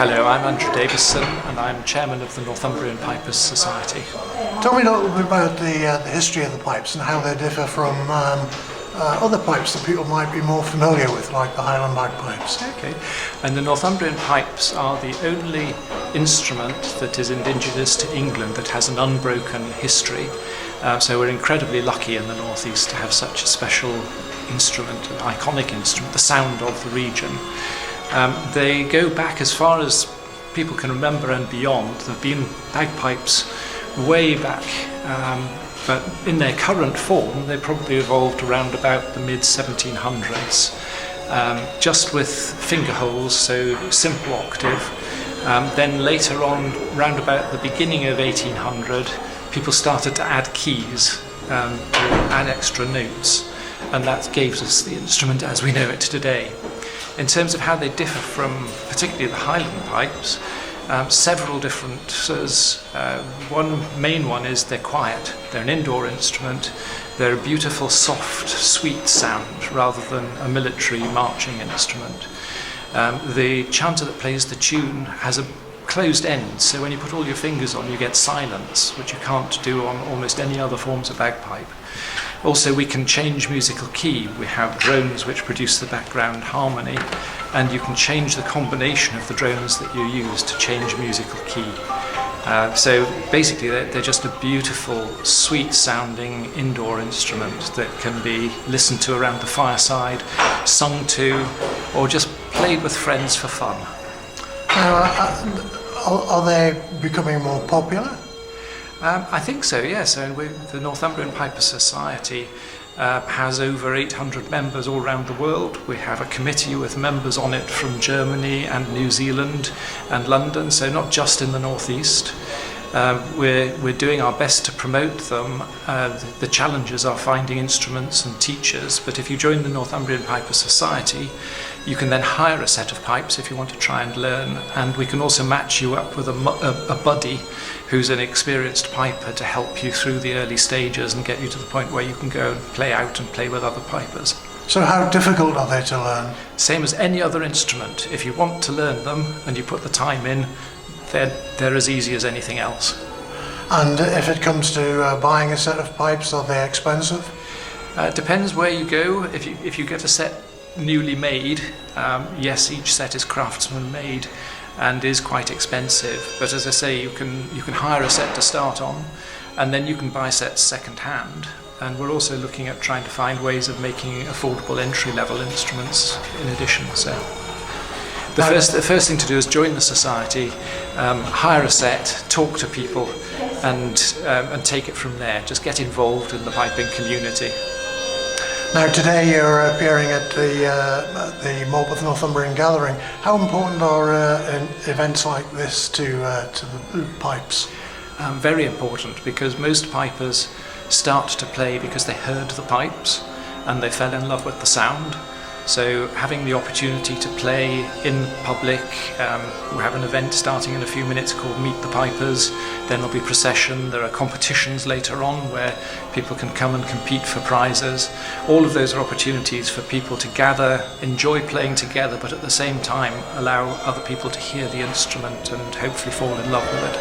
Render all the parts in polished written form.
Hello, I'm Andrew Davison and I'm Chairman of the Northumbrian Pipers Society. Tell me a little bit about the history of the pipes and how they differ from other pipes that people might be more familiar with, like the Highland bagpipes. Okay, and the Northumbrian pipes are the only instrument that is indigenous to England that has an unbroken history. So we're incredibly lucky in the northeast to have such a special instrument, an iconic instrument, the sound of the region. They go back as far as people can remember and beyond. There have been bagpipes way back, but in their current form they probably evolved around about the mid-1700s, just with finger holes, so simple octave. Then later on, round about the beginning of 1800, people started to add keys, to add extra notes, and that gave us the instrument as we know it today. In terms of how they differ from particularly the Highland pipes, several differences. One main one is they're quiet. They're an indoor instrument. They're a beautiful, soft, sweet sound rather than a military marching instrument. The chanter that plays the tune has a closed end, so when you put all your fingers on you get silence, which you can't do on almost any other forms of bagpipe. Also, we can change musical key. We have drones which produce the background harmony, and you can change the combination of the drones that you use to change musical key. So basically they're just a beautiful, sweet sounding indoor instrument that can be listened to around the fireside, sung to, or just played with friends for fun. Are they becoming more popular? I think so, yes. And the Northumbrian Pipers Society has over 800 members all around the world. We have a committee with members on it from Germany and New Zealand and London, so not just in the northeast. We're doing our best to promote them. The challenges are finding instruments and teachers, but if you join the Northumbrian Pipers Society, you can then hire a set of pipes if you want to try and learn, and we can also match you up with a buddy who's an experienced piper to help you through the early stages and get you to the point where you can go and play out and play with other pipers. So how difficult are they to learn? Same as any other instrument. If you want to learn them and you put the time in, they're as easy as anything else. And if it comes to buying a set of pipes, are they expensive? It depends where you go. If you get a set newly made, yes, each set is craftsman made and is quite expensive. But as I say, you can hire a set to start on, and then you can buy sets second hand. And we're also looking at trying to find ways of making affordable entry-level instruments in addition. So the first thing to do is join the society, hire a set, talk to people, and take it from there. Just get involved in the piping community. Now today you're appearing at the Morpeth Northumbrian Gathering. How important are events like this to the pipes? Very important, because most pipers start to play because they heard the pipes and they fell in love with the sound. So having the opportunity to play in public, we have an event starting in a few minutes called Meet the Pipers. Then there'll be procession. There are competitions later on where people can come and compete for prizes. All of those are opportunities for people to gather, enjoy playing together, but at the same time allow other people to hear the instrument and hopefully fall in love with it.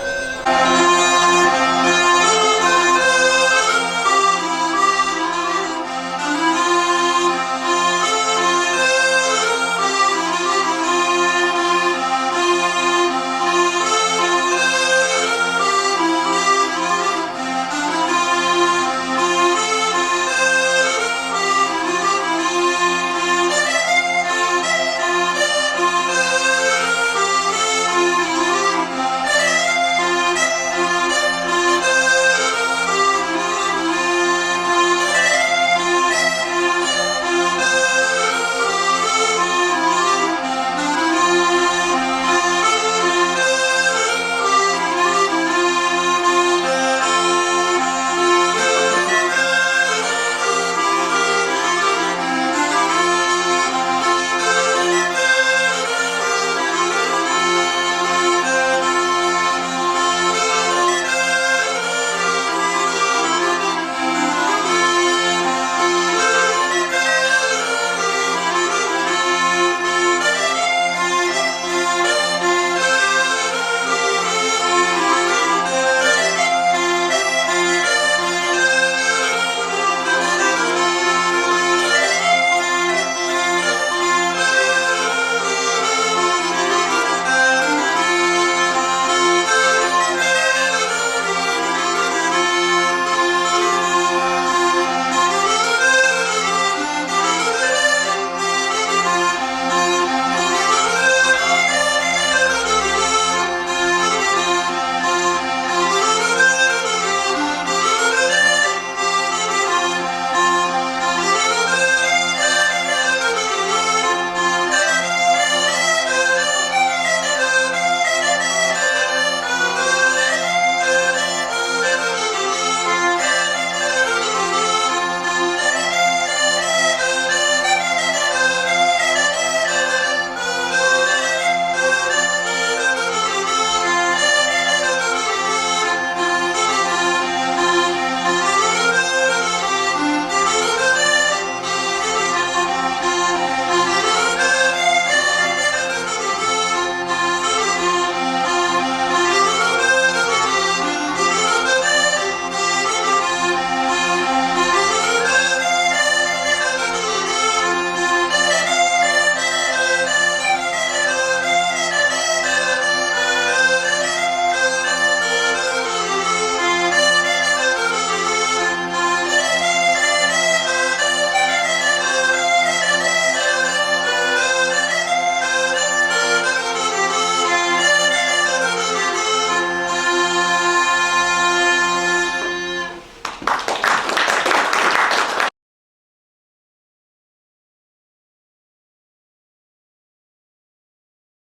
much.